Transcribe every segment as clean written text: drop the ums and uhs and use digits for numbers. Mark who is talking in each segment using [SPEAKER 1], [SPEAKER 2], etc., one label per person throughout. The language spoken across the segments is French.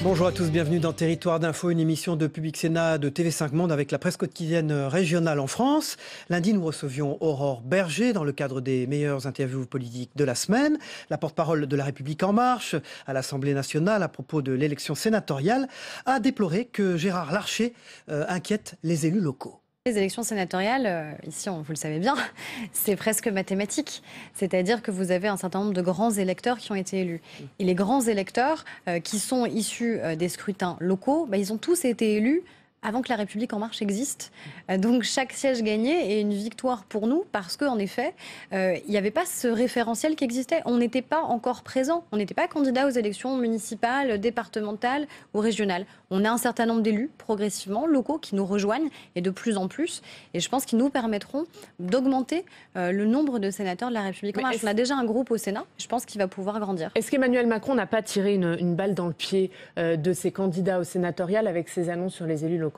[SPEAKER 1] Bonjour à tous, bienvenue dans Territoire d'Info, une émission de Public Sénat de TV5 Monde avec la presse quotidienne régionale en France. Lundi, nous recevions Aurore Berger dans le cadre des meilleures interviews politiques de la semaine. La porte-parole de La République En Marche à l'Assemblée nationale à propos de l'élection sénatoriale a déploré que Gérard Larcher inquiète les élus locaux.
[SPEAKER 2] Les élections sénatoriales, ici, vous le savez bien, c'est presque mathématique. C'est-à-dire que vous avez un certain nombre de grands électeurs qui ont été élus. Et les grands électeurs qui sont issus des scrutins locaux, ils ont tous été élus avant que La République En Marche existe. Donc chaque siège gagné est une victoire pour nous parce qu'en effet, il n'y avait pas ce référentiel qui existait. On n'était pas encore présent. On n'était pas candidat aux élections municipales, départementales ou régionales. On a un certain nombre d'élus, progressivement, locaux, qui nous rejoignent et de plus en plus. Et je pense qu'ils nous permettront d'augmenter le nombre de sénateurs de La République En Marche. On a déjà un groupe au Sénat. Je pense qu'il va pouvoir grandir.
[SPEAKER 3] Est-ce qu'Emmanuel Macron n'a pas tiré une balle dans le pied de ses candidats au sénatorial avec ses annonces sur les élus locaux ?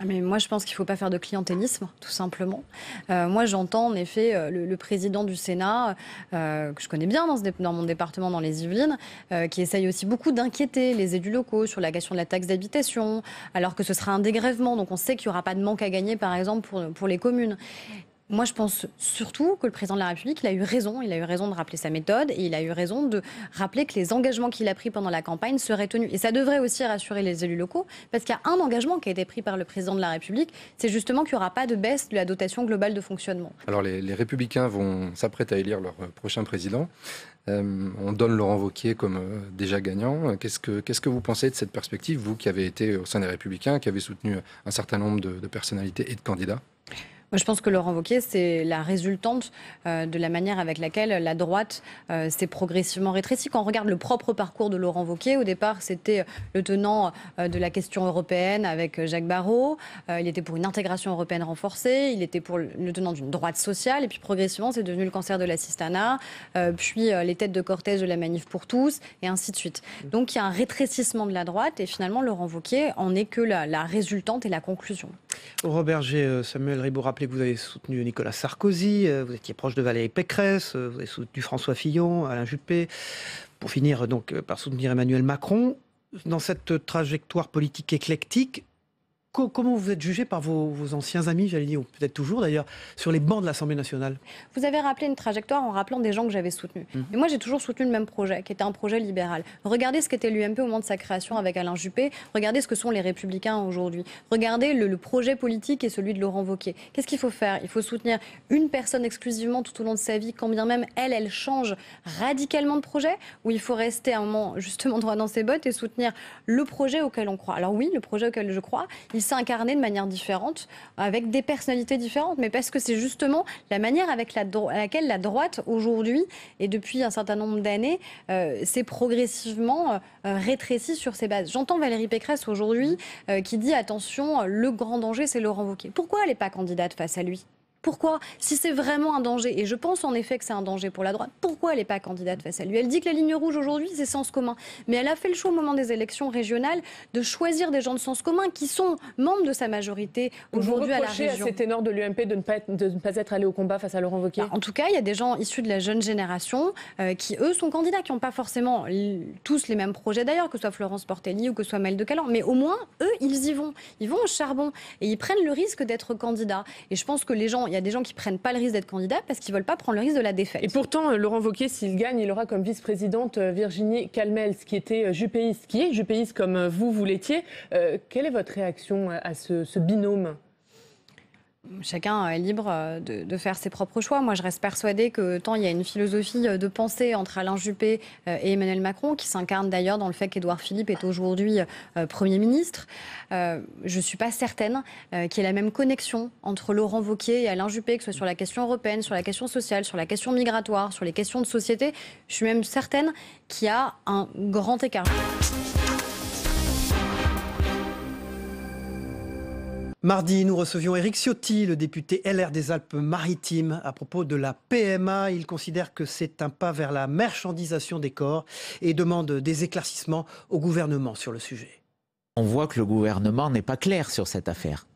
[SPEAKER 2] Mais moi, je pense qu'il ne faut pas faire de clientélisme, tout simplement. Moi, j'entends en effet le président du Sénat, que je connais bien dans mon département, dans les Yvelines, qui essaye aussi beaucoup d'inquiéter les élus locaux sur la question de la taxe d'habitation, alors que ce sera un dégrèvement. Donc on sait qu'il n'y aura pas de manque à gagner, par exemple, pour les communes. Moi, je pense surtout que le président de la République, il a eu raison de rappeler sa méthode et il a eu raison de rappeler que les engagements qu'il a pris pendant la campagne seraient tenus. Et ça devrait aussi rassurer les élus locaux parce qu'il y a un engagement qui a été pris par le président de la République, c'est justement qu'il n'y aura pas de baisse de la dotation globale de fonctionnement.
[SPEAKER 4] Alors les Républicains s'apprêtent à élire leur prochain président. On donne Laurent Wauquiez comme déjà gagnant. Qu'est-ce que vous pensez de cette perspective, vous qui avez été au sein des Républicains, qui avez soutenu un certain nombre de personnalités et de candidats ?
[SPEAKER 2] Moi, je pense que Laurent Wauquiez, c'est la résultante de la manière avec laquelle la droite s'est progressivement rétrécie. Quand on regarde le propre parcours de Laurent Wauquiez, au départ, c'était le tenant de la question européenne avec Jacques Barrot. Il était pour une intégration européenne renforcée. Il était pour le tenant d'une droite sociale. Et puis, progressivement, c'est devenu le cancer de l'assistanat, puis les têtes de cortège de la Manif pour tous, et ainsi de suite. Donc, il y a un rétrécissement de la droite. Et finalement, Laurent Wauquiez en est que la résultante et la conclusion.
[SPEAKER 1] Aurore Berger, Samuel Ribaud, rappelez que vous avez soutenu Nicolas Sarkozy, vous étiez proche de Valérie Pécresse, vous avez soutenu François Fillon, Alain Juppé, pour finir donc par soutenir Emmanuel Macron. Dans cette trajectoire politique éclectique, comment vous êtes jugé par vos anciens amis, j'allais dire, ou peut-être toujours d'ailleurs, sur les bancs de l'Assemblée nationale ?
[SPEAKER 2] Vous avez rappelé une trajectoire en rappelant des gens que j'avais soutenus. Et moi, j'ai toujours soutenu le même projet, qui était un projet libéral. Regardez ce qu'était l'UMP au moment de sa création avec Alain Juppé. Regardez ce que sont les Républicains aujourd'hui. Regardez le projet politique et celui de Laurent Wauquiez. Qu'est-ce qu'il faut faire ? Il faut soutenir une personne exclusivement tout au long de sa vie, quand bien même elle change radicalement de projet, ou il faut rester un moment justement droit dans ses bottes et soutenir le projet auquel on croit. Alors oui, le projet auquel je crois, il s'incarner de manière différente, avec des personnalités différentes, mais parce que c'est justement la manière avec laquelle la droite, aujourd'hui, et depuis un certain nombre d'années, s'est progressivement rétrécie sur ses bases. J'entends Valérie Pécresse aujourd'hui qui dit, attention, le grand danger, c'est Laurent Wauquiez. Pourquoi elle n'est pas candidate face à lui ? Pourquoi ? Si c'est vraiment un danger, et je pense en effet que c'est un danger pour la droite, pourquoi elle n'est pas candidate face à lui ? Elle dit que la ligne rouge aujourd'hui, c'est sens commun. Mais elle a fait le choix au moment des élections régionales de choisir des gens de sens commun qui sont membres de sa majorité aujourd'hui à la région.
[SPEAKER 3] Vous reprochez à ces ténors de l'UMP de ne pas être allés au combat face à Laurent Wauquiez ?
[SPEAKER 2] En tout cas, il y a des gens issus de la jeune génération qui, eux, sont candidats, qui n'ont pas forcément tous les mêmes projets d'ailleurs, que ce soit Florence Portelli ou que ce soit Maëlle de Calan. Mais au moins, eux, ils y vont. Ils vont au charbon et ils prennent le risque d'être candidats. Et je pense que il y a des gens qui ne prennent pas le risque d'être candidats parce qu'ils ne veulent pas prendre le risque de la défaite.
[SPEAKER 3] Et pourtant, Laurent Wauquiez, s'il gagne, il aura comme vice-présidente Virginie Calmels, qui était juppéiste, qui est juppéiste comme vous l'étiez. Quelle est votre réaction à ce binôme ?
[SPEAKER 2] Chacun est libre de faire ses propres choix. Moi, je reste persuadée que tant il y a une philosophie de pensée entre Alain Juppé et Emmanuel Macron, qui s'incarne d'ailleurs dans le fait qu'Édouard Philippe est aujourd'hui Premier ministre, je ne suis pas certaine qu'il y ait la même connexion entre Laurent Wauquiez et Alain Juppé, que ce soit sur la question européenne, sur la question sociale, sur la question migratoire, sur les questions de société. Je suis même certaine qu'il y a un grand écart.
[SPEAKER 1] Mardi, nous recevions Éric Ciotti, le député LR des Alpes-Maritimes, à propos de la PMA. Il considère que c'est un pas vers la marchandisation des corps et demande des éclaircissements au gouvernement sur le sujet.
[SPEAKER 5] On voit que le gouvernement n'est pas clair sur cette affaire.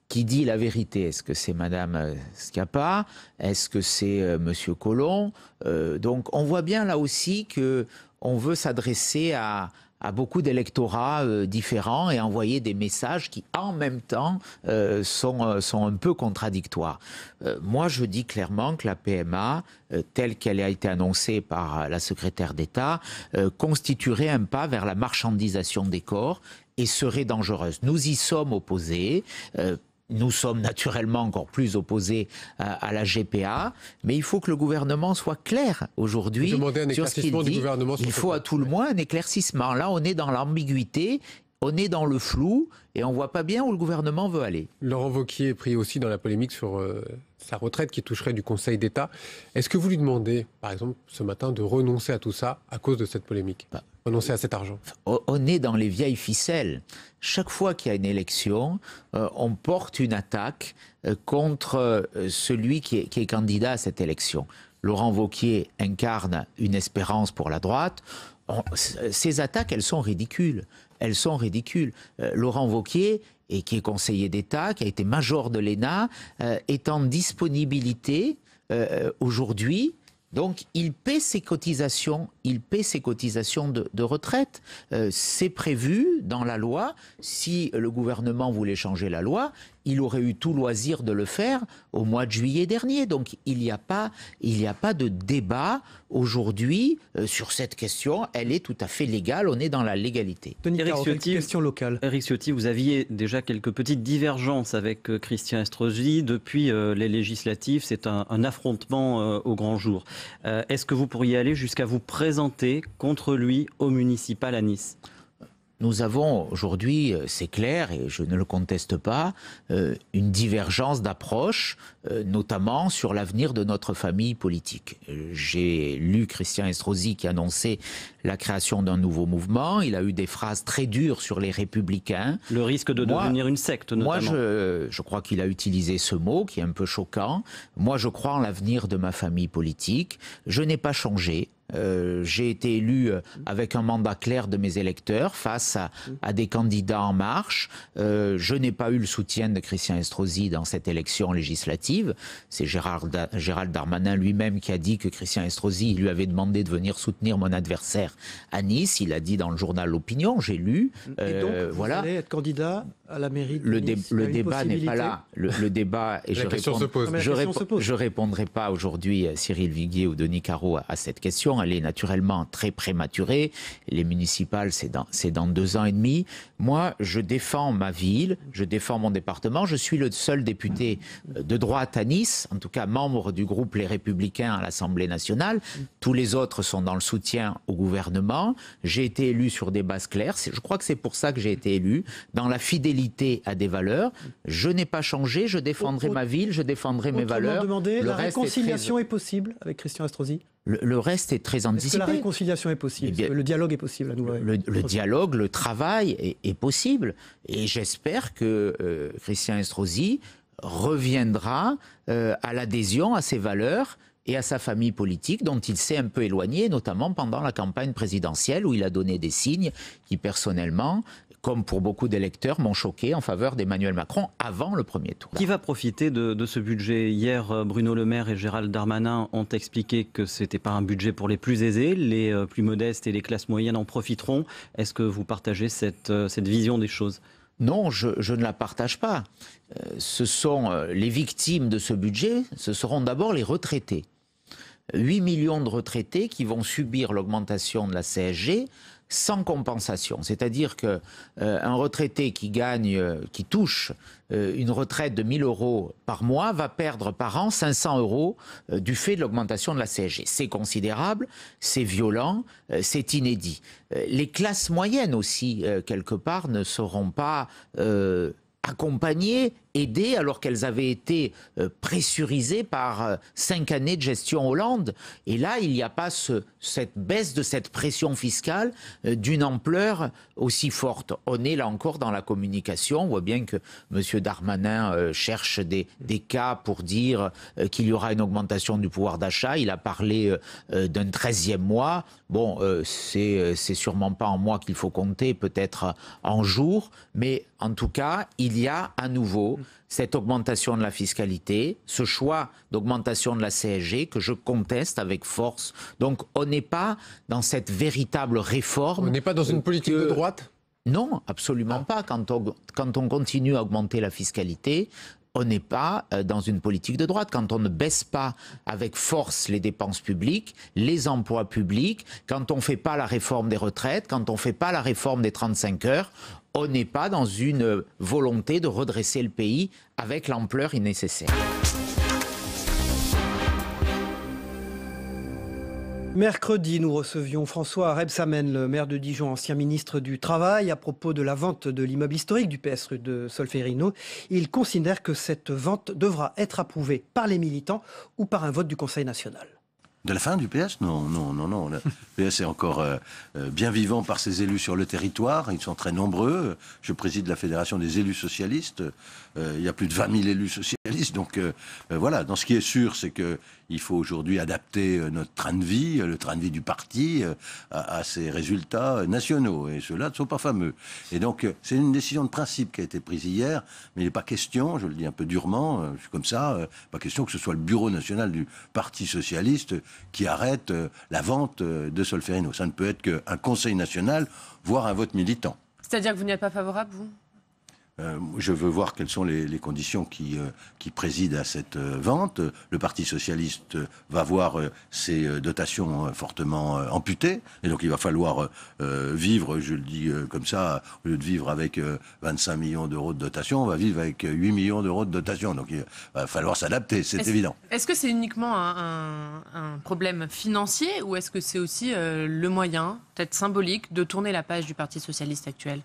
[SPEAKER 5] Qui dit la vérité? Est-ce que c'est Madame Schiappa? Est-ce que c'est Monsieur Collomb? Donc on voit bien là aussi que on veut s'adresser à à beaucoup d'électorats différents et envoyer des messages qui, en même temps, sont un peu contradictoires. Moi, je dis clairement que la PMA, telle qu'elle a été annoncée par la secrétaire d'État, constituerait un pas vers la marchandisation des corps et serait dangereuse. Nous y sommes opposés. Nous sommes naturellement encore plus opposés à la GPA, mais il faut que le gouvernement soit clair aujourd'hui sur ce qu'il dit. Il faut à tout le moins un éclaircissement. Là, on est dans l'ambiguïté, on est dans le flou et on ne voit pas bien où le gouvernement veut aller.
[SPEAKER 6] Laurent Wauquiez est pris aussi dans la polémique sur sa retraite qui toucherait du Conseil d'État. Est-ce que vous lui demandez, par exemple, ce matin, de renoncer à tout ça à cause de cette polémique ? Renoncer à cet argent.
[SPEAKER 5] On est dans les vieilles ficelles. Chaque fois qu'il y a une élection, on porte une attaque contre celui qui est candidat à cette élection. Laurent Wauquiez incarne une espérance pour la droite. Ces attaques, elles sont ridicules. Elles sont ridicules. Laurent Wauquiez, qui est conseiller d'État, qui a été major de l'ENA, est en disponibilité aujourd'hui. Donc, il paie ses cotisations de retraite. C'est prévu dans la loi. Si le gouvernement voulait changer la loi, il aurait eu tout loisir de le faire au mois de juillet dernier. Donc, il n'y a pas de débat aujourd'hui sur cette question. Elle est tout à fait légale. On est dans la légalité.
[SPEAKER 1] Éric Ciotti, question locale.
[SPEAKER 7] Éric Ciotti, vous aviez déjà quelques petites divergences avec Christian Estrosi depuis les législatives. C'est un affrontement au grand jour. Est-ce que vous pourriez aller jusqu'à vous présenter contre lui au municipal à Nice ?
[SPEAKER 5] Nous avons aujourd'hui, c'est clair, et je ne le conteste pas, une divergence d'approche, notamment sur l'avenir de notre famille politique. J'ai lu Christian Estrosi qui annonçait la création d'un nouveau mouvement. Il a eu des phrases très dures sur les Républicains.
[SPEAKER 7] Le risque de devenir une secte, notamment.
[SPEAKER 5] Moi, je crois qu'il a utilisé ce mot qui est un peu choquant. Moi, je crois en l'avenir de ma famille politique. Je n'ai pas changé. J'ai été élu avec un mandat clair de mes électeurs face à des candidats en marche. Je n'ai pas eu le soutien de Christian Estrosi dans cette élection législative. C'est Gérald Darmanin lui-même qui a dit que Christian Estrosi lui avait demandé de venir soutenir mon adversaire à Nice. Il a dit dans le journal L'Opinion, j'ai lu.
[SPEAKER 1] Et donc, vous allez être candidat à la mairie de Nice.
[SPEAKER 5] Le débat n'est pas là. Le débat, et je répondrai pas aujourd'hui Cyril Viguier ou Denis Caro à cette question. Elle est naturellement très prématurée. Les municipales, c'est dans 2 ans et demi. Moi, je défends ma ville, je défends mon département. Je suis le seul député de droite à Nice, en tout cas membre du groupe Les Républicains à l'Assemblée nationale. Tous les autres sont dans le soutien au gouvernement. J'ai été élu sur des bases claires. Je crois que c'est pour ça que j'ai été élu, dans la fidélité à des valeurs. Je n'ai pas changé, je défendrai ma ville, je défendrai mes valeurs.
[SPEAKER 1] La réconciliation est possible avec Christian Estrosi ?
[SPEAKER 5] Le reste est très anticipé.
[SPEAKER 1] Est-ce que la réconciliation est possible ? Est-ce que le dialogue est possible à nouveau ?
[SPEAKER 5] Le dialogue, le travail est possible. Et j'espère que Christian Estrosi reviendra à l'adhésion à ses valeurs et à sa famille politique dont il s'est un peu éloigné, notamment pendant la campagne présidentielle où il a donné des signes qui personnellement, comme pour beaucoup d'électeurs, m'ont choqué en faveur d'Emmanuel Macron avant le premier tour.
[SPEAKER 7] Qui va profiter de ce budget ? Hier, Bruno Le Maire et Gérald Darmanin ont expliqué que ce n'était pas un budget pour les plus aisés. Les plus modestes et les classes moyennes en profiteront. Est-ce que vous partagez cette vision des choses ?
[SPEAKER 5] Non, je ne la partage pas. Ce sont les victimes de ce budget, ce seront d'abord les retraités. 8 millions de retraités qui vont subir l'augmentation de la CSG sans compensation. C'est-à-dire qu'un retraité qui touche une retraite de 1 000 € par mois va perdre par an 500 € du fait de l'augmentation de la CSG. C'est considérable, c'est violent, c'est inédit. Les classes moyennes aussi, quelque part, ne seront pas accompagnées, aidées, alors qu'elles avaient été pressurisées par 5 années de gestion Hollande. Et là, il n'y a pas cette baisse de cette pression fiscale d'une ampleur aussi forte. On est là encore dans la communication. On voit bien que M. Darmanin cherche des cas pour dire qu'il y aura une augmentation du pouvoir d'achat. Il a parlé d'un 13e mois. Bon, c'est sûrement pas en mois qu'il faut compter, peut-être en jours. Mais en tout cas, il y a à nouveau cette augmentation de la fiscalité, ce choix d'augmentation de la CSG que je conteste avec force. Donc on n'est pas dans cette véritable réforme.
[SPEAKER 6] On n'est pas dans une politique de droite ?
[SPEAKER 5] Non, absolument pas. Quand on continue à augmenter la fiscalité, on n'est pas dans une politique de droite. Quand on ne baisse pas avec force les dépenses publiques, les emplois publics, quand on ne fait pas la réforme des retraites, quand on ne fait pas la réforme des 35 heures, on n'est pas dans une volonté de redresser le pays avec l'ampleur nécessaire.
[SPEAKER 1] Mercredi, nous recevions François Rebsamen, le maire de Dijon, ancien ministre du Travail, à propos de la vente de l'immeuble historique du PS rue de Solferino. Il considère que cette vente devra être approuvée par les militants ou par un vote du Conseil national.
[SPEAKER 8] De la fin du PS ? Non. Le PS est encore bien vivant par ses élus sur le territoire. Ils sont très nombreux. Je préside la Fédération des élus socialistes. Il y a plus de 20 000 élus socialistes. Donc voilà, dans ce qui est sûr, c'est qu'il faut aujourd'hui adapter notre train de vie, le train de vie du parti, à ses résultats nationaux. Et ceux-là ne sont pas fameux. Et donc, c'est une décision de principe qui a été prise hier. Mais il n'est pas question, je le dis un peu durement, je suis comme ça, pas question que ce soit le bureau national du Parti socialiste qui arrête la vente de Solferino. Ça ne peut être qu'un conseil national, voire un vote militant.
[SPEAKER 3] C'est-à-dire que vous n'y êtes pas favorable, vous ?
[SPEAKER 8] Je veux voir quelles sont les conditions qui président à cette vente. Le Parti socialiste va voir ses dotations fortement amputées. Et donc il va falloir vivre, je le dis comme ça, au lieu de vivre avec 25 millions d'euros de dotation, on va vivre avec 8 millions d'euros de dotation. Donc il va falloir s'adapter, c'est évident.
[SPEAKER 3] Est-ce que c'est uniquement un problème financier ou est-ce que c'est aussi le moyen, peut-être symbolique, de tourner la page du Parti socialiste actuel ?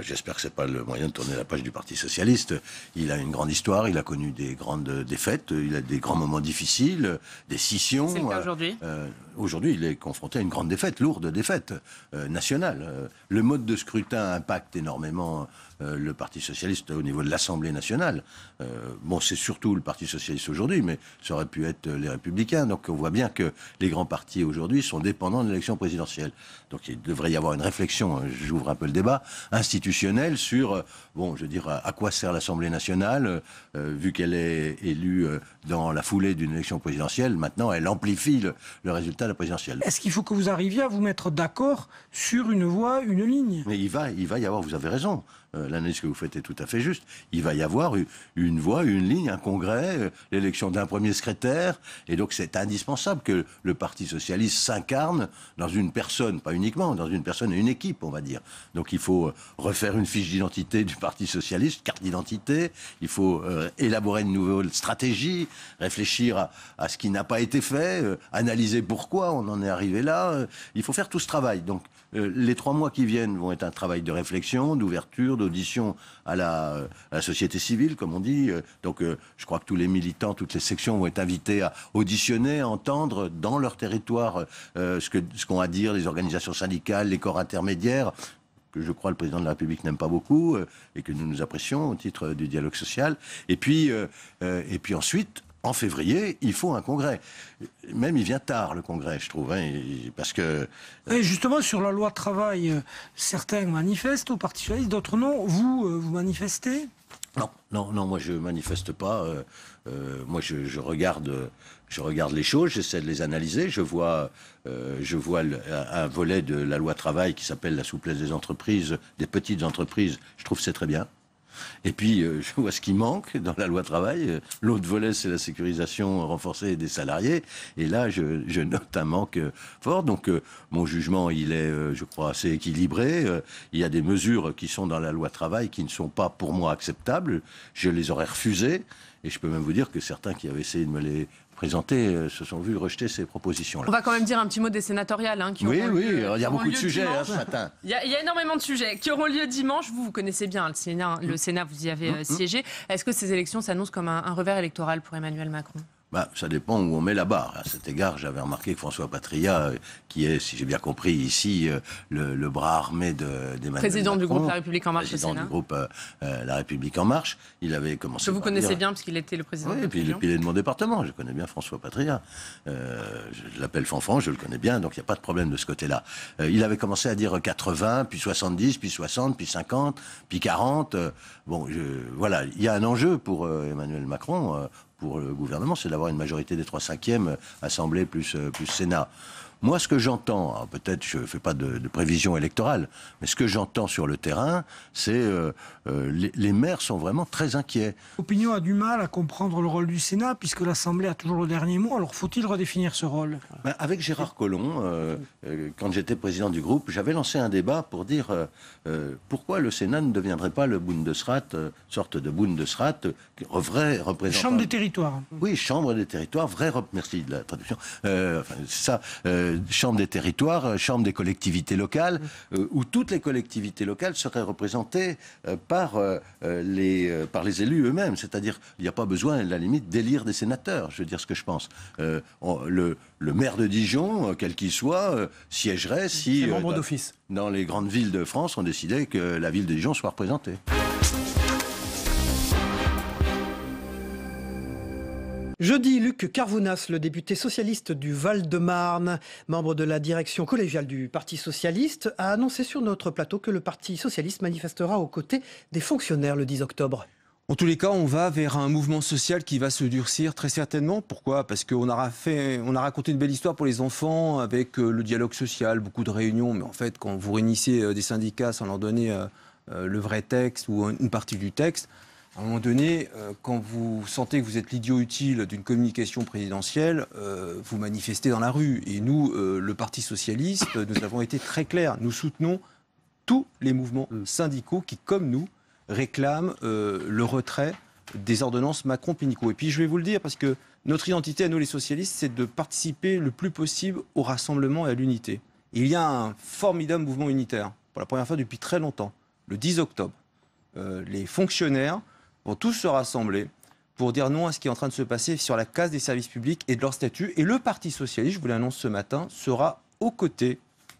[SPEAKER 8] J'espère que ce n'est pas le moyen de tourner la page du Parti socialiste. Il a une grande histoire, il a connu des grandes défaites, il a des grands moments difficiles, des scissions.
[SPEAKER 3] C'est le cas aujourd'hui ?
[SPEAKER 8] Aujourd'hui, il est confronté à une grande défaite, lourde défaite nationale. Le mode de scrutin impacte énormément le Parti socialiste au niveau de l'Assemblée nationale. C'est surtout le Parti socialiste aujourd'hui, mais ça aurait pu être les Républicains. Donc on voit bien que les grands partis aujourd'hui sont dépendants de l'élection présidentielle. Donc il devrait y avoir une réflexion, j'ouvre un peu le débat, institutionnelle sur, à quoi sert l'Assemblée nationale, vu qu'elle est élue dans la foulée d'une élection présidentielle. Maintenant, elle amplifie le résultat de la présidentielle.
[SPEAKER 9] Est-ce qu'il faut que vous arriviez à vous mettre d'accord sur une voie, une ligne ?
[SPEAKER 8] Mais il va y avoir, vous avez raison, l'analyse que vous faites est tout à fait juste. Il va y avoir une voie, une ligne, un congrès, l'élection d'un premier secrétaire. Et donc c'est indispensable que le Parti socialiste s'incarne dans une personne, pas uniquement, dans une personne et une équipe, on va dire. Donc il faut refaire une fiche d'identité du Parti socialiste, carte d'identité. Il faut élaborer une nouvelle stratégie, réfléchir à ce qui n'a pas été fait, analyser pourquoi on en est arrivé là. Il faut faire tout ce travail. Donc les 3 mois qui viennent vont être un travail de réflexion, d'ouverture, d'audition à la société civile, comme on dit. Donc je crois que tous les militants, toutes les sections vont être invités à auditionner, à entendre dans leur territoire ce qu'ont à dire les organisations syndicales, les corps intermédiaires, que je crois le président de la République n'aime pas beaucoup et que nous apprécions au titre du dialogue social. Et puis ensuite, en février, il faut un congrès. Même il vient tard, le congrès, je trouve, parce que...
[SPEAKER 9] Et justement, sur la loi travail, certains manifestent au Parti socialiste, d'autres non. Vous manifestez ?
[SPEAKER 8] Non, moi je manifeste pas. Moi je regarde les choses, j'essaie de les analyser. Je vois un volet de la loi travail qui s'appelle la souplesse des entreprises, des petites entreprises. Je trouve que c'est très bien. Et puis, je vois ce qui manque dans la loi travail. L'autre volet, c'est la sécurisation renforcée des salariés. Et là, je note un manque fort. Donc, mon jugement, il est, je crois, assez équilibré. Il y a des mesures qui sont dans la loi travail qui ne sont pas, pour moi, acceptables. Je les aurais refusées. Et je peux même vous dire que certains qui avaient essayé de me les présenter se sont vus rejeter ces propositions-là.
[SPEAKER 3] On va quand même dire un petit mot des sénatoriales. Qui
[SPEAKER 8] oui,
[SPEAKER 3] auront lieu,
[SPEAKER 8] il y a beaucoup de sujets ce matin.
[SPEAKER 3] Il y a énormément de sujets qui auront lieu dimanche. Vous connaissez bien le Sénat, vous y avez siégé. Est-ce que ces élections s'annoncent comme un revers électoral pour Emmanuel Macron ?
[SPEAKER 8] Ça dépend où on met la barre. À cet égard, j'avais remarqué que François Patriat, qui est, si j'ai bien compris, ici, le bras armé d'Emmanuel Macron,
[SPEAKER 3] président du groupe La République En Marche au
[SPEAKER 8] président
[SPEAKER 3] Sénat.
[SPEAKER 8] du groupe La République En Marche, il avait commencé
[SPEAKER 3] Que vous
[SPEAKER 8] par
[SPEAKER 3] connaissez
[SPEAKER 8] dire...
[SPEAKER 3] bien, parce qu'il était le président de
[SPEAKER 8] Oui, et puis il est de mon département. Je connais bien François Patriat. Je l'appelle Fanfan, je le connais bien, donc il n'y a pas de problème de ce côté-là. Il avait commencé à dire 80, puis 70, puis 60, puis 50, puis 40. Voilà, il y a un enjeu pour Emmanuel Macron, pour le gouvernement, c'est d'avoir une majorité des 3/5 Assemblée plus Sénat. Moi, ce que j'entends, peut-être je ne fais pas de prévision électorale, mais ce que j'entends sur le terrain, c'est les maires sont vraiment très inquiets.
[SPEAKER 9] L'opinion a du mal à comprendre le rôle du Sénat, puisque l'Assemblée a toujours le dernier mot. Alors faut-il redéfinir ce rôle?
[SPEAKER 8] Avec Gérard Collomb, quand j'étais président du groupe, j'avais lancé un débat pour dire pourquoi le Sénat ne deviendrait pas le Bundesrat, sorte de Bundesrat, vrai représentant...
[SPEAKER 9] Chambre des territoires.
[SPEAKER 8] Oui, Chambre des territoires, merci de la traduction. Chambre des territoires, Chambre des collectivités locales, où toutes les collectivités locales seraient représentées par les élus eux-mêmes. C'est-à-dire, il n'y a pas besoin, à la limite, d'élire des sénateurs. Je veux dire ce que je pense. Le maire de Dijon, quel qu'il soit, siégerait si...
[SPEAKER 1] membre d'office.
[SPEAKER 8] Dans les grandes villes de France, on décidait que la ville de Dijon soit représentée.
[SPEAKER 1] Jeudi, Luc Carvounas, le député socialiste du Val-de-Marne, membre de la direction collégiale du Parti socialiste, a annoncé sur notre plateau que le Parti socialiste manifestera aux côtés des fonctionnaires le 10 octobre.
[SPEAKER 10] En tous les cas, on va vers un mouvement social qui va se durcir très certainement. Pourquoi? Parce qu'on a raconté une belle histoire pour les enfants avec le dialogue social, beaucoup de réunions. Mais en fait, quand vous réunissez des syndicats sans leur donner le vrai texte ou une partie du texte, à un moment donné, quand vous sentez que vous êtes l'idiot utile d'une communication présidentielle, vous manifestez dans la rue. Et nous, le Parti socialiste, nous avons été très clairs. Nous soutenons tous les mouvements syndicaux qui, comme nous, réclament le retrait des ordonnances Macron-Pénicaud. Et puis je vais vous le dire, parce que notre identité à nous les socialistes, c'est de participer le plus possible au rassemblement et à l'unité. Il y a un formidable mouvement unitaire, pour la première fois depuis très longtemps, le 10 octobre. Les fonctionnaires vont tous se rassembler pour dire non à ce qui est en train de se passer sur la casse des services publics et de leur statut. Et le Parti socialiste, je vous l'annonce ce matin, sera aux côtés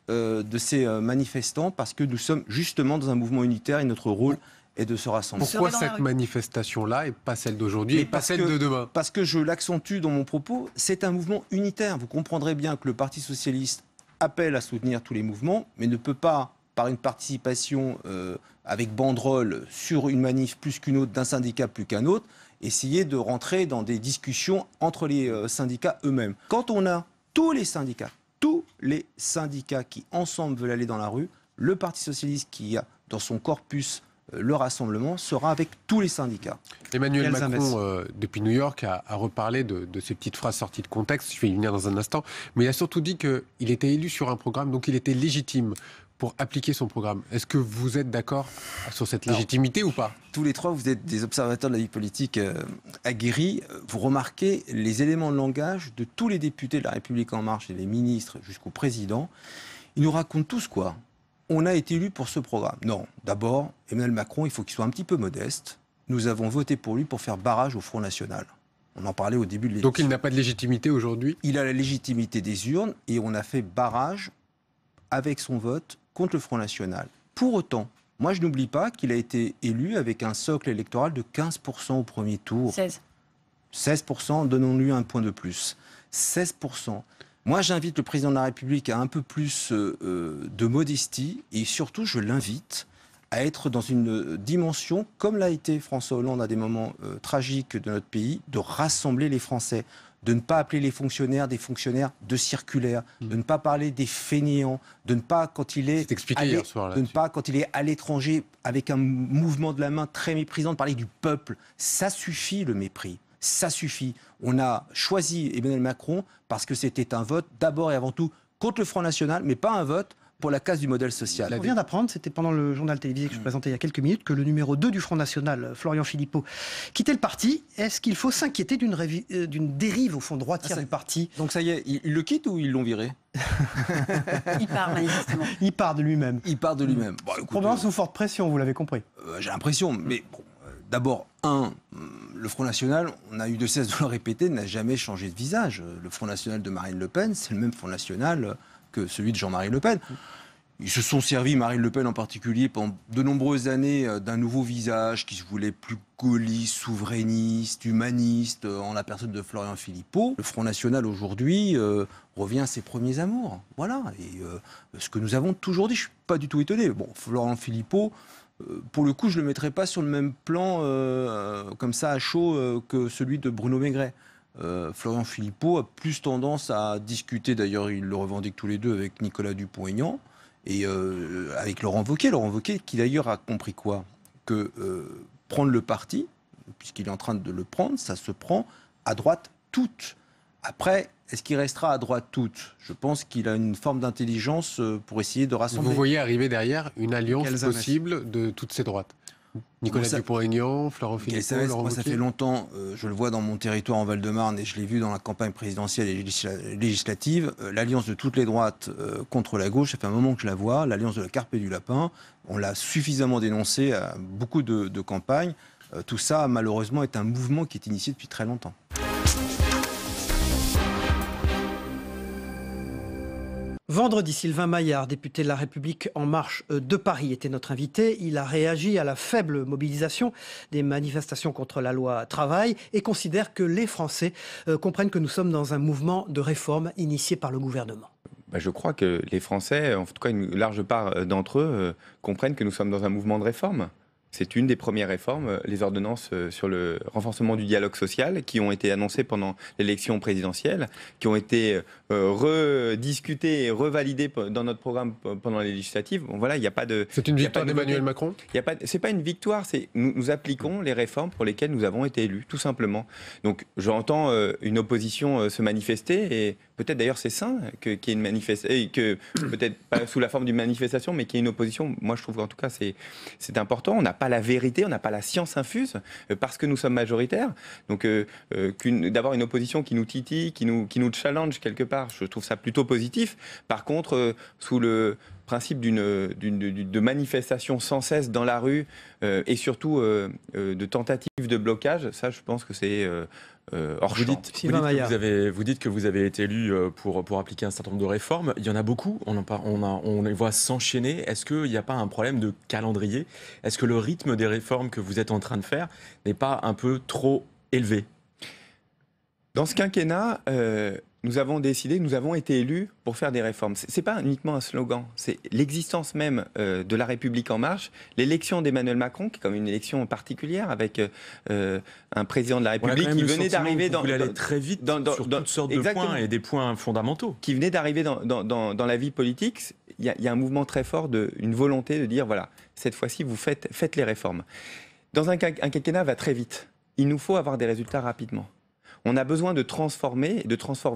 [SPEAKER 10] de ces manifestants, parce que nous sommes justement dans un mouvement unitaire et notre rôle est de se rassembler.
[SPEAKER 6] Pourquoi cette manifestation-là et pas celle d'aujourd'hui et pas celle de demain?
[SPEAKER 10] Parce que je l'accentue dans mon propos, c'est un mouvement unitaire. Vous comprendrez bien que le Parti socialiste appelle à soutenir tous les mouvements, mais ne peut pas, par une participation avec banderole sur une manif plus qu'une autre, d'un syndicat plus qu'un autre, essayer de rentrer dans des discussions entre les syndicats eux-mêmes. Quand on a tous les syndicats qui ensemble veulent aller dans la rue, le Parti socialiste qui a dans son corpus le rassemblement sera avec tous les syndicats.
[SPEAKER 6] Emmanuel Macron, depuis New York, a reparlé de ces petites phrases sorties de contexte. Je vais y venir dans un instant. Mais il a surtout dit qu'il était élu sur un programme, donc il était légitime pour appliquer son programme. Est-ce que vous êtes d'accord sur cette légitimité ou pas?
[SPEAKER 10] Tous les trois, vous êtes des observateurs de la vie politique aguerris. Vous remarquez les éléments de langage de tous les députés de La République En Marche et les ministres jusqu'au président. Ils nous racontent tous quoi? On a été élu pour ce programme. Non, d'abord, Emmanuel Macron, il faut qu'il soit un petit peu modeste. Nous avons voté pour lui pour faire barrage au Front National. On en parlait au début de l'élection.
[SPEAKER 6] Donc il n'a pas de légitimité aujourd'hui?
[SPEAKER 10] Il a la légitimité des urnes et on a fait barrage avec son vote contre le Front National. Pour autant, moi je n'oublie pas qu'il a été élu avec un socle électoral de 15% au premier tour. 16%, donnons-lui un point de plus. 16%. Moi, j'invite le président de la République à un peu plus de modestie et surtout, je l'invite à être dans une dimension, comme l'a été François Hollande à des moments tragiques de notre pays, de rassembler les Français, de ne pas appeler les fonctionnaires des fonctionnaires de circulaire, de ne pas parler des fainéants, de ne pas, quand il est à l'étranger, avec un mouvement de la main très méprisant, de parler du peuple. Ça suffit, le mépris. Ça suffit. On a choisi Emmanuel Macron parce que c'était un vote d'abord et avant tout contre le Front National, mais pas un vote pour la casse du modèle social.
[SPEAKER 1] On vient d'apprendre, c'était pendant le journal télévisé que je présentais il y a quelques minutes, que le numéro 2 du Front National, Florian Philippot, quittait le parti. Est-ce qu'il faut s'inquiéter d'une dérive au fond droitière du parti?
[SPEAKER 10] Donc ça y est, il le quitte ou ils l'ont viré?
[SPEAKER 11] Il part manifestement.
[SPEAKER 1] Il part de lui-même.
[SPEAKER 10] Il part de lui-même.
[SPEAKER 1] Probablement sous forte pression, vous l'avez compris.
[SPEAKER 10] J'ai l'impression, mais bon, d'abord, le Front National, on a eu de cesse de le répéter, n'a jamais changé de visage. Le Front National de Marine Le Pen, c'est le même Front National que celui de Jean-Marie Le Pen. Ils se sont servis, Marine Le Pen en particulier, pendant de nombreuses années, d'un nouveau visage qui se voulait plus gaulliste, souverainiste, humaniste, en la personne de Florian Philippot. Le Front National, aujourd'hui, revient à ses premiers amours. Voilà. Et ce que nous avons toujours dit, je ne suis pas du tout étonné. Bon, Florian Philippot, pour le coup, je ne le mettrai pas sur le même plan, comme ça, à chaud, que celui de Bruno Maigret. Florian Philippot a plus tendance à discuter, d'ailleurs, ils le revendiquent tous les deux, avec Nicolas Dupont-Aignan. Et avec Laurent Wauquiez qui d'ailleurs a compris quoi ? Que prendre le parti, puisqu'il est en train de le prendre, ça se prend à droite toute. Après, est-ce qu'il restera à droite toute ? Je pense qu'il a une forme d'intelligence pour essayer de rassembler.
[SPEAKER 6] Vous voyez arriver derrière une alliance possible de toutes ces droites ? Nicolas Dupont-Aignan, Florent Philippot, Laurent Wauquiez.
[SPEAKER 10] Ça fait longtemps, je le vois dans mon territoire en Val-de-Marne et je l'ai vu dans la campagne présidentielle et législative, l'alliance de toutes les droites contre la gauche, ça fait un moment que je la vois, l'alliance de la carpe et du lapin, on l'a suffisamment dénoncé à beaucoup de campagnes. Tout ça, malheureusement, est un mouvement qui est initié depuis très longtemps.
[SPEAKER 1] Vendredi, Sylvain Maillard, député de La République En Marche de Paris, était notre invité. Il a réagi à la faible mobilisation des manifestations contre la loi travail et considère que les Français comprennent que nous sommes dans un mouvement de réforme initié par le gouvernement.
[SPEAKER 12] Je crois que les Français, en tout cas une large part d'entre eux, comprennent que nous sommes dans un mouvement de réforme. C'est une des premières réformes, les ordonnances sur le renforcement du dialogue social qui ont été annoncées pendant l'élection présidentielle, qui ont été rediscutées et revalidées dans notre programme pendant les législatives. Bon, voilà, il n'y a pas de...
[SPEAKER 6] C'est une victoire d'Emmanuel Macron ?
[SPEAKER 12] C'est pas une victoire, c'est nous appliquons les réformes pour lesquelles nous avons été élus, tout simplement. Donc j'entends une opposition se manifester et peut-être d'ailleurs c'est sain qu'il y ait une manifestation, que peut-être pas sous la forme d'une manifestation, mais qu'il y ait une opposition. Moi je trouve qu'en tout cas c'est important. On n'a pas la vérité, on n'a pas la science infuse parce que nous sommes majoritaires. Donc d'avoir une opposition qui nous titille, qui nous challenge quelque part, je trouve ça plutôt positif. Par contre, sous le principe de manifestation sans cesse dans la rue et surtout de tentatives de blocage, ça je pense que c'est hors champ.
[SPEAKER 13] Vous dites que vous avez été élu pour appliquer un certain nombre de réformes. Il y en a beaucoup, on les voit s'enchaîner. Est-ce qu'il n'y a pas un problème de calendrier ? Est-ce que le rythme des réformes que vous êtes en train de faire n'est pas un peu trop élevé ?
[SPEAKER 12] Dans ce quinquennat, nous avons été élus pour faire des réformes. Ce n'est pas uniquement un slogan, c'est l'existence même de La République En Marche, l'élection d'Emmanuel Macron, qui est comme une élection particulière, avec un président de la République qui venait d'arriver
[SPEAKER 13] dans... Vous voulez aller très vite sur toutes sortes de points et des points fondamentaux.
[SPEAKER 12] Qui venait d'arriver dans la vie politique. Il y a un mouvement très fort, une volonté de dire, voilà, cette fois-ci, vous faites les réformes. Dans un quinquennat va très vite. Il nous faut avoir des résultats rapidement. On a besoin de transformer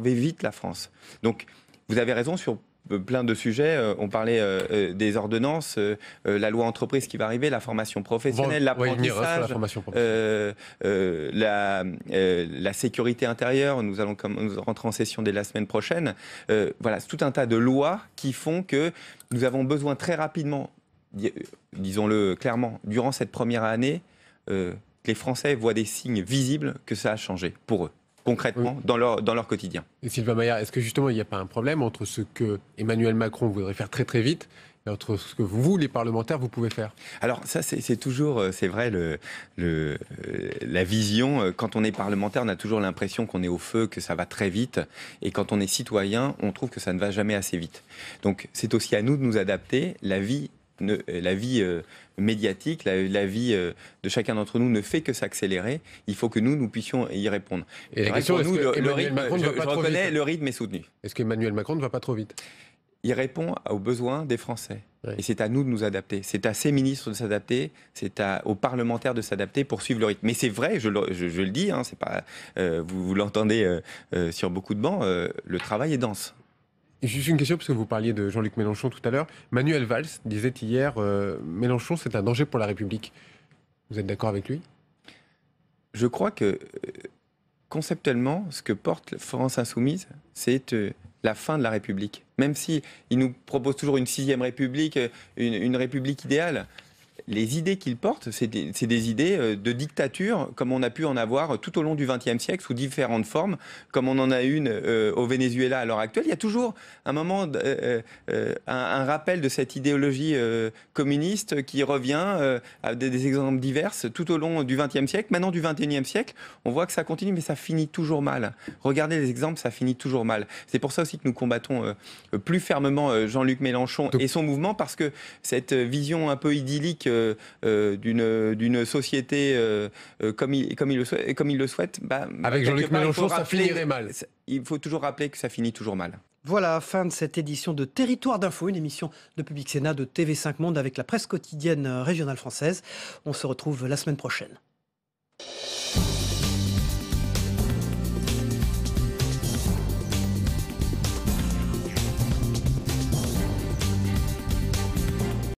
[SPEAKER 12] vite la France. Donc, vous avez raison sur plein de sujets. On parlait des ordonnances, la loi entreprise qui va arriver, la formation professionnelle, l'apprentissage, la sécurité intérieure. Nous allons rentrer en session dès la semaine prochaine. Voilà, c'est tout un tas de lois qui font que nous avons besoin très rapidement, disons-le clairement, durant cette première année, les Français voient des signes visibles que ça a changé pour eux, concrètement, dans leur quotidien.
[SPEAKER 6] Et Sylvain Maillard, est-ce que justement il n'y a pas un problème entre ce que Emmanuel Macron voudrait faire très très vite et entre ce que vous, les parlementaires, vous pouvez faire?
[SPEAKER 12] Alors ça, c'est toujours, c'est vrai, la vision. Quand on est parlementaire, on a toujours l'impression qu'on est au feu, que ça va très vite. Et quand on est citoyen, on trouve que ça ne va jamais assez vite. Donc c'est aussi à nous de nous adapter. La vie médiatique, la vie de chacun d'entre nous ne fait que s'accélérer. Il faut que nous puissions y répondre.
[SPEAKER 6] Et la question, est-ce que Emmanuel Macron ne va pas trop vite ?
[SPEAKER 12] Je reconnais, le rythme est soutenu.
[SPEAKER 6] Est-ce qu'Emmanuel Macron ne va pas trop vite ?
[SPEAKER 12] Il répond aux besoins des Français. Oui. Et c'est à nous de nous adapter. C'est à ces ministres de s'adapter, c'est aux parlementaires de s'adapter pour suivre le rythme. Mais c'est vrai, je le dis, hein, c'est pas, vous l'entendez sur beaucoup de bancs, le travail est dense.
[SPEAKER 6] Juste une question, parce que vous parliez de Jean-Luc Mélenchon tout à l'heure. Manuel Valls disait hier, Mélenchon, c'est un danger pour la République. Vous êtes d'accord avec lui ?
[SPEAKER 12] Je crois que, conceptuellement, ce que porte France Insoumise, c'est la fin de la République. Même si il nous propose toujours une 6e République, une République idéale, les idées qu'il porte, c'est des idées de dictature, comme on a pu en avoir tout au long du XXe siècle, sous différentes formes, comme on en a une au Venezuela à l'heure actuelle. Il y a toujours un moment, un rappel de cette idéologie communiste qui revient à des exemples divers tout au long du XXe siècle. Maintenant, du XXIe siècle, on voit que ça continue, mais ça finit toujours mal. Regardez les exemples, ça finit toujours mal. C'est pour ça aussi que nous combattons plus fermement Jean-Luc Mélenchon et son mouvement, parce que cette vision un peu idyllique d'une société comme il le souhaite,
[SPEAKER 6] avec Jean-Luc Mélenchon, ça finirait mal.
[SPEAKER 12] Il faut toujours rappeler que ça finit toujours mal.
[SPEAKER 1] Voilà, fin de cette édition de Territoire d'Info, une émission de Public Sénat de TV5 Monde avec la presse quotidienne régionale française. On se retrouve la semaine prochaine.